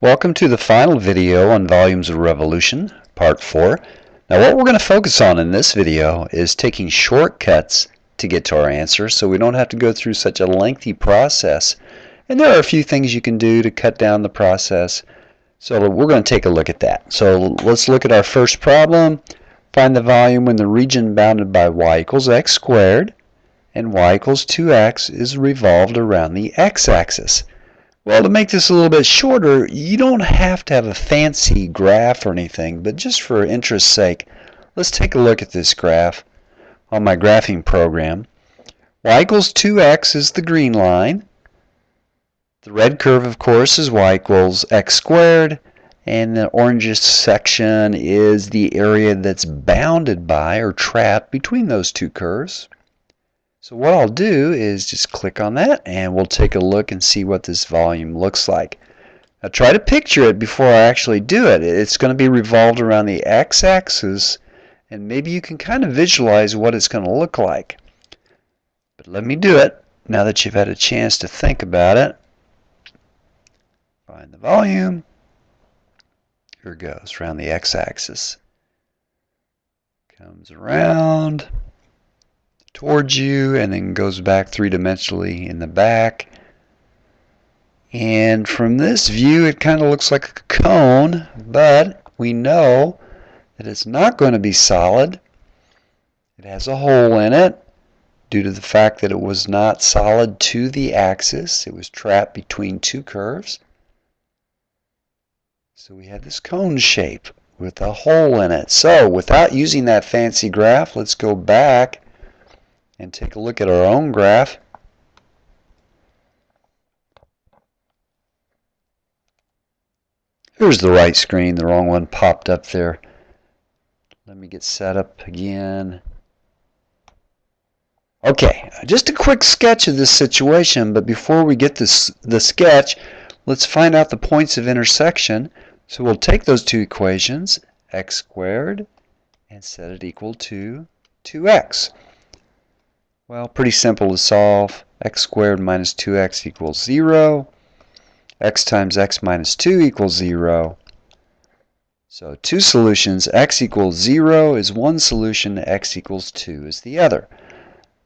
Welcome to the final video on volumes of revolution, part 4. Now what we're going to focus on in this video is taking shortcuts to get to our answer so we don't have to go through such a lengthy process. And there are a few things you can do to cut down the process. So we're going to take a look at that. So let's look at our first problem. Find the volume when the region bounded by y equals x squared and y equals 2x is revolved around the x-axis. Well, to make this a little bit shorter, you don't have to have a fancy graph or anything, but just for interest's sake, let's take a look at this graph on my graphing program. Y equals 2x is the green line. The red curve, of course, is y equals x squared, and the orangish section is the area that's bounded by or trapped between those two curves. So what I'll do is just click on that and we'll take a look and see what this volume looks like. Now try to picture it before I actually do it. It's going to be revolved around the x-axis and maybe you can kind of visualize what it's going to look like. But let me do it now that you've had a chance to think about it. Find the volume. Here it goes, around the x-axis. Comes around towards you and then goes back three-dimensionally in the back. And from this view it kind of looks like a cone, but we know that it's not going to be solid. It has a hole in it due to the fact that it was not solid to the axis. It was trapped between two curves. So we had this cone shape with a hole in it. So without using that fancy graph, let's go back and take a look at our own graph. Here's the right screen, the wrong one popped up there. Let me get set up again. Okay, just a quick sketch of this situation, but before we get the sketch, let's find out the points of intersection. So we'll take those two equations, x squared, and set it equal to 2x. Well, pretty simple to solve. X squared minus 2x equals 0. X times x minus 2 equals 0. So two solutions, x equals 0 is one solution, x equals 2 is the other.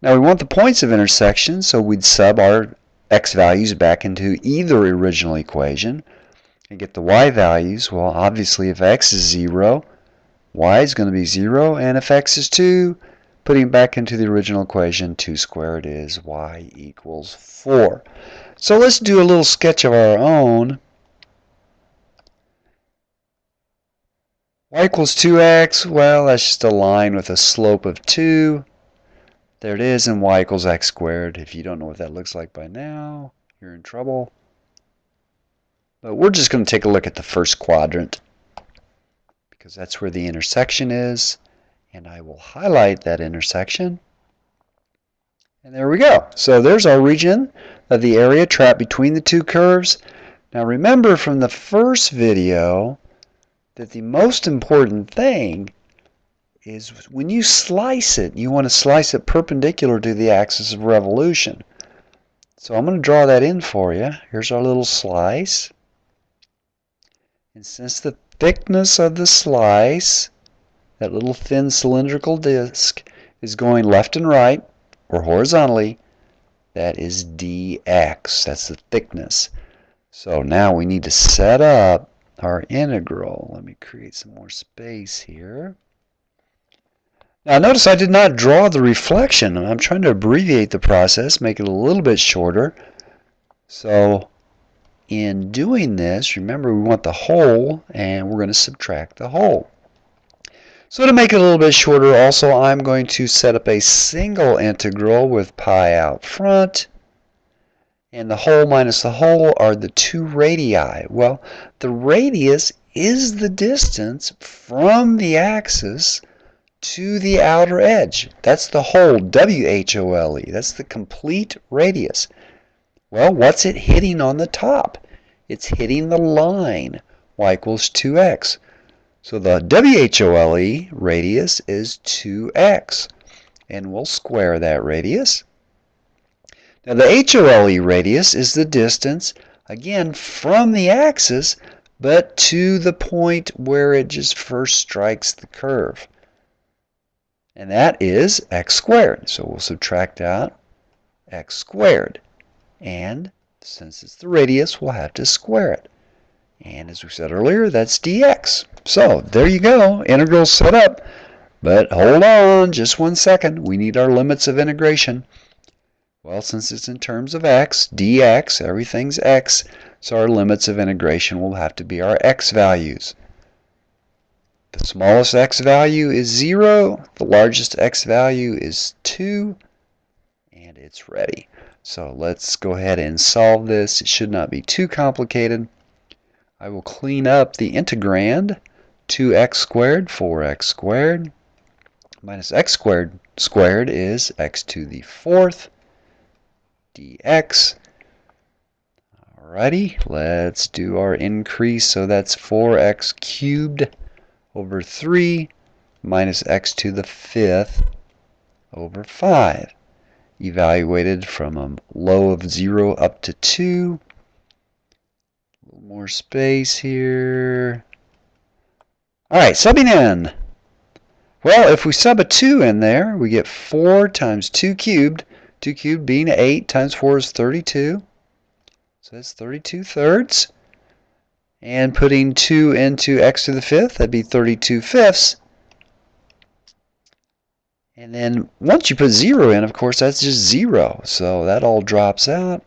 Now we want the points of intersection, so we'd sub our x values back into either original equation and get the y values. Well, obviously if x is 0, y is going to be 0, and if x is 2, putting back into the original equation, 2 squared is y equals 4. So let's do a little sketch of our own. Y equals 2x, well, that's just a line with a slope of 2. There it is, and y equals x squared. If you don't know what that looks like by now, you're in trouble. But we're just going to take a look at the first quadrant because that's where the intersection is. And I will highlight that intersection. And there we go. So there's our region of the area trapped between the two curves. Now remember from the first video that the most important thing is when you slice it, you want to slice it perpendicular to the axis of revolution. So I'm going to draw that in for you. Here's our little slice. And since the thickness of the slice, that little thin cylindrical disc, is going left and right or horizontally, that is dx. That's the thickness. So now we need to set up our integral. Let me create some more space here. Now notice I did not draw the reflection. I'm trying to abbreviate the process, make it a little bit shorter. So in doing this, remember we want the whole and we're going to subtract the whole. So to make it a little bit shorter also, I'm going to set up a single integral with pi out front. And the whole minus the whole are the two radii. Well, the radius is the distance from the axis to the outer edge. That's the whole, W-H-O-L-E. That's the complete radius. Well, what's it hitting on the top? It's hitting the line, y equals 2x. So the W-H-O-L-E radius is 2x, and we'll square that radius. Now the H-O-L-E radius is the distance, again, from the axis but to the point where it just first strikes the curve. And that is x squared. So we'll subtract out x squared. And since it's the radius, we'll have to square it. And as we said earlier, that's dx. So there you go. Integral's set up. But hold on just 1 second. We need our limits of integration. Well, since it's in terms of x, dx, everything's x, so our limits of integration will have to be our x values. The smallest x value is 0, the largest x value is 2, and it's ready. So let's go ahead and solve this. It should not be too complicated. I will clean up the integrand. 2x squared, 4x squared, minus x squared squared is x to the 4th dx. Alrighty, let's do our increase. So that's 4x cubed over 3 minus x to the 5th over 5. Evaluated from a low of 0 up to 2. A little more space here. Alright, subbing in. Well, if we sub a 2 in there, we get 4 times 2 cubed. 2 cubed being 8 times 4 is 32. So that's 32 thirds. And putting 2 into x to the 5th, that'd be 32 fifths. And then once you put 0 in, of course, that's just 0. So that all drops out.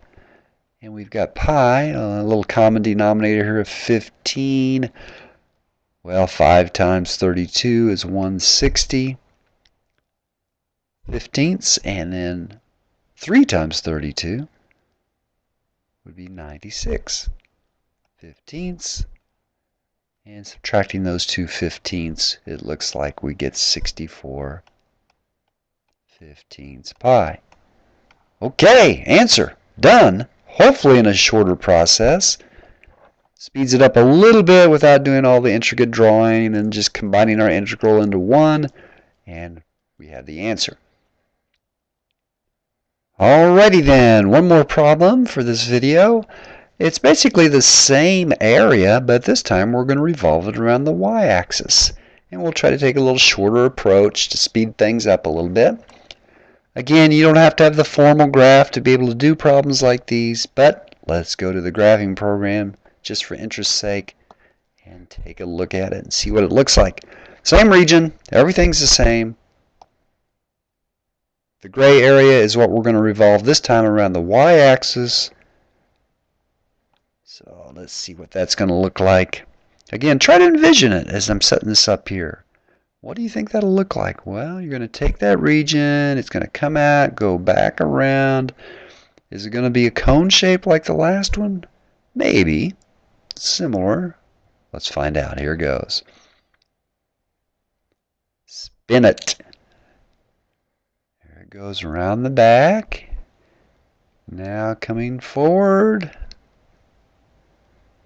And we've got pi, a little common denominator here of 15. Well, 5 times 32 is 160 fifteenths. And then 3 times 32 would be 96 fifteenths. And subtracting those two fifteenths, it looks like we get 64 fifteenths pi. Okay, answer. Done. Hopefully in a shorter process. Speeds it up a little bit without doing all the intricate drawing and just combining our integral into one. And we have the answer. Alrighty then, one more problem for this video. It's basically the same area, but this time we're going to revolve it around the y-axis. And we'll try to take a little shorter approach to speed things up a little bit. Again, you don't have to have the formal graph to be able to do problems like these, but let's go to the graphing program just for interest's sake and take a look at it and see what it looks like. Same region, everything's the same. The gray area is what we're going to revolve this time around the y-axis. So let's see what that's going to look like. Again, try to envision it as I'm setting this up here. What do you think that'll look like? Well, you're going to take that region, it's going to come out, go back around. Is it going to be a cone shape like the last one? Maybe. Similar. Let's find out. Here goes. Spin it. There it goes around the back. Now coming forward.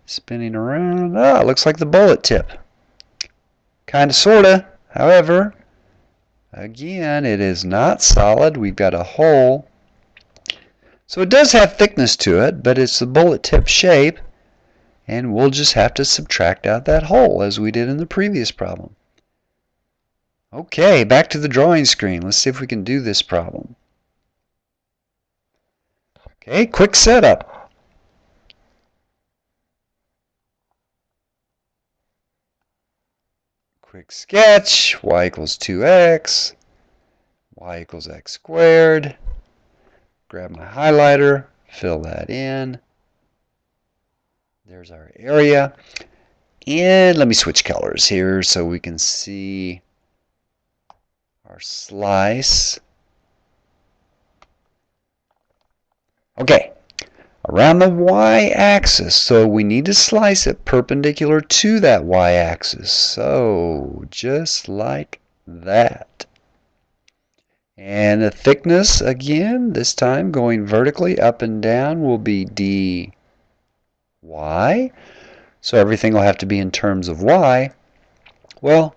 Spinning around. Ah, it looks like the bullet tip. Kinda, sorta. However, again, it is not solid. We've got a hole. So it does have thickness to it, but it's the bullet tip shape. And we'll just have to subtract out that hole as we did in the previous problem. Okay, back to the drawing screen. Let's see if we can do this problem. Okay, quick setup. Quick sketch. Y equals 2x. Y equals x squared. Grab my highlighter, fill that in. There's our area. And let me switch colors here so we can see our slice. Okay, around the y-axis, so we need to slice it perpendicular to that y-axis. So just like that. And the thickness, again, this time going vertically up and down will be dy. So everything will have to be in terms of y. Well,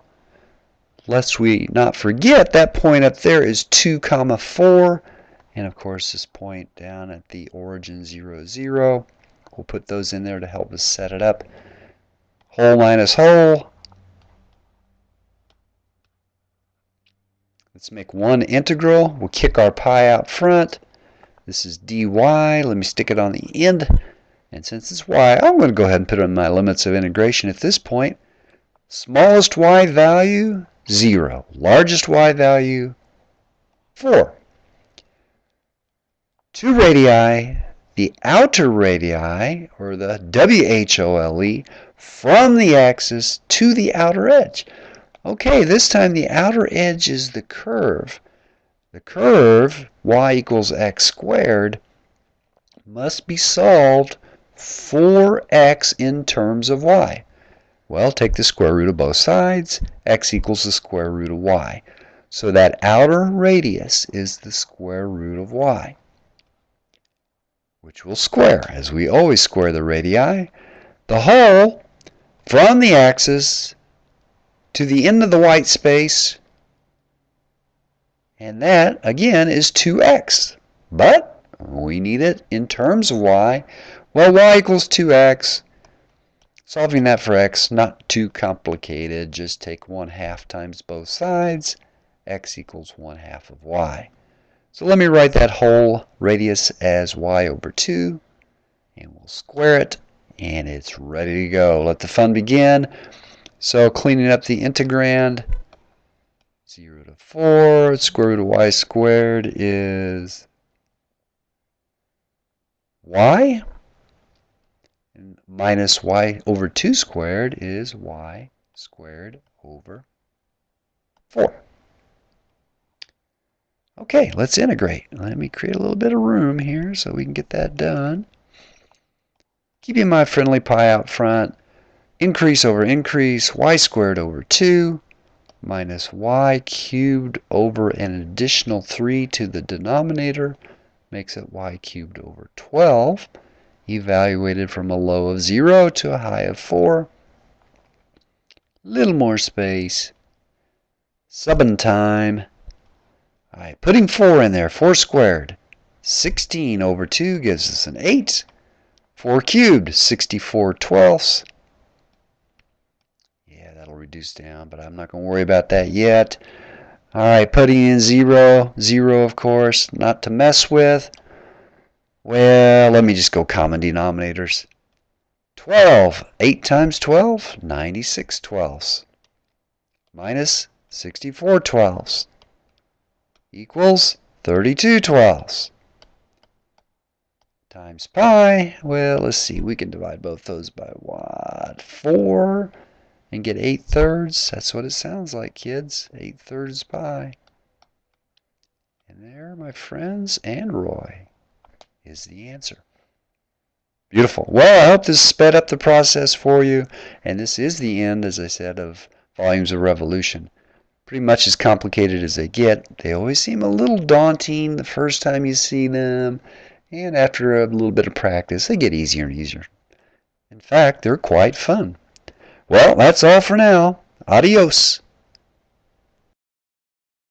lest we not forget, that point up there is 2, 4. And of course, this point down at the origin 0, 0. We'll put those in there to help us set it up. Whole minus whole. Let's make one integral. We'll kick our pi out front. This is dy. Let me stick it on the end. And since it's y, I'm going to go ahead and put in my limits of integration at this point. Smallest y value, 0. Largest y value, 4. 2 radii, the outer radii, or the WHOLE, from the axis to the outer edge. Okay, this time the outer edge is the curve. The curve, y equals x squared, must be solved for x in terms of y. Well, take the square root of both sides. X equals the square root of y. So that outer radius is the square root of y, which will square, as we always square the radii. The whole from the axis to the end of the white space, and that, again, is 2x. But we need it in terms of y. Well, y equals 2x. Solving that for x, not too complicated. Just take 1/2 times both sides. X equals 1/2 of y. So let me write that whole radius as y over 2. And we'll square it. And it's ready to go. Let the fun begin. So cleaning up the integrand, 0 to 4, square root of y squared is y. And minus y over 2 squared is y squared over 4. Okay, let's integrate. Let me create a little bit of room here so we can get that done. Keeping my friendly pi out front. Increase over increase, y squared over 2 minus y cubed over an additional 3 to the denominator makes it y cubed over 12, evaluated from a low of 0 to a high of 4. Little more space. Subbing time. All right, putting 4 in there, 4 squared. 16 over 2 gives us an 8. 4 cubed, 64/12. Reduce down, but I'm not going to worry about that yet. All right, putting in 0, 0 of course, not to mess with. Well, let me just go common denominators. 12, 8 times 12, 96/12. Minus 64/12 equals 32/12. Times pi, well, let's see, we can divide both those by what? 4. And get 8/3. That's what it sounds like, kids. 8/3 pi. And there, my friends, and Roy, is the answer. Beautiful. Well, I hope this sped up the process for you. And this is the end, as I said, of Volumes of Revolution. Pretty much as complicated as they get. They always seem a little daunting the first time you see them. And after a little bit of practice, they get easier and easier. In fact, they're quite fun. Well, that's all for now. Adios.